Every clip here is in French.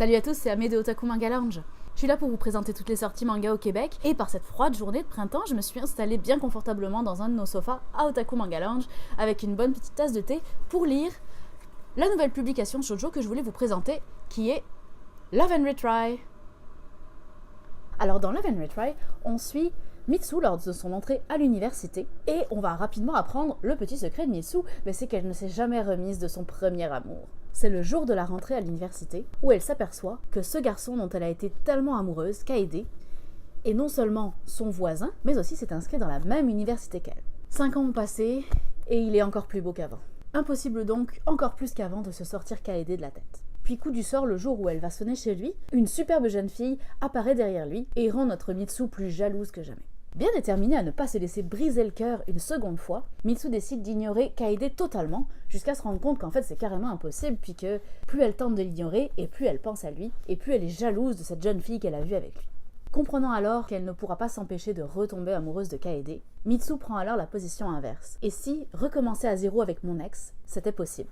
Salut à tous, c'est Amé de Otaku Manga Lounge. Je suis là pour vous présenter toutes les sorties manga au Québec, et par cette froide journée de printemps, je me suis installée bien confortablement dans un de nos sofas à Otaku Manga Lounge, avec une bonne petite tasse de thé, pour lire la nouvelle publication shoujo que je voulais vous présenter, qui est Love and Retry. Alors dans Love and Retry, on suit Mitsu lors de son entrée à l'université, et on va rapidement apprendre le petit secret de Mitsu, mais c'est qu'elle ne s'est jamais remise de son premier amour. C'est le jour de la rentrée à l'université où elle s'aperçoit que ce garçon dont elle a été tellement amoureuse, Kaede, est non seulement son voisin, mais aussi s'est inscrit dans la même université qu'elle. 5 ans ont passé et il est encore plus beau qu'avant. Impossible donc, encore plus qu'avant, de se sortir Kaede de la tête. Puis coup du sort, le jour où elle va sonner chez lui, une superbe jeune fille apparaît derrière lui et rend notre Mitsu plus jalouse que jamais. Bien déterminée à ne pas se laisser briser le cœur une seconde fois, Mitsu décide d'ignorer Kaede totalement, jusqu'à se rendre compte qu'en fait c'est carrément impossible, puis que plus elle tente de l'ignorer, et plus elle pense à lui, et plus elle est jalouse de cette jeune fille qu'elle a vue avec lui. Comprenant alors qu'elle ne pourra pas s'empêcher de retomber amoureuse de Kaede, Mitsu prend alors la position inverse. Et si recommencer à zéro avec mon ex, c'était possible?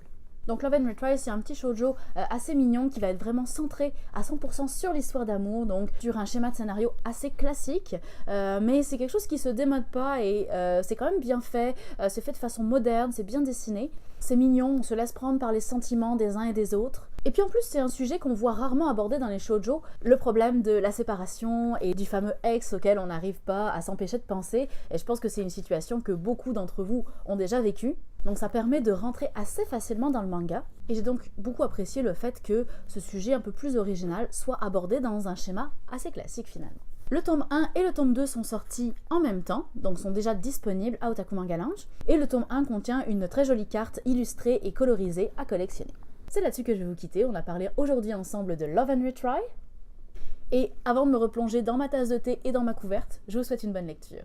Donc Love and Retry, c'est un petit shoujo assez mignon qui va être vraiment centré à 100% sur l'histoire d'amour, donc sur un schéma de scénario assez classique, mais c'est quelque chose qui se démode pas et c'est quand même bien fait, c'est fait de façon moderne, c'est bien dessiné, c'est mignon, on se laisse prendre par les sentiments des uns et des autres. Et puis en plus c'est un sujet qu'on voit rarement abordé dans les shoujo, le problème de la séparation et du fameux ex auquel on n'arrive pas à s'empêcher de penser, et je pense que c'est une situation que beaucoup d'entre vous ont déjà vécue. Donc ça permet de rentrer assez facilement dans le manga, et j'ai donc beaucoup apprécié le fait que ce sujet un peu plus original soit abordé dans un schéma assez classique finalement. Le tome 1 et le tome 2 sont sortis en même temps, donc sont déjà disponibles à Otaku Manga Lounge, et le tome 1 contient une très jolie carte illustrée et colorisée à collectionner. C'est là-dessus que je vais vous quitter, on a parlé aujourd'hui ensemble de Love and Retry, et avant de me replonger dans ma tasse de thé et dans ma couverte, je vous souhaite une bonne lecture.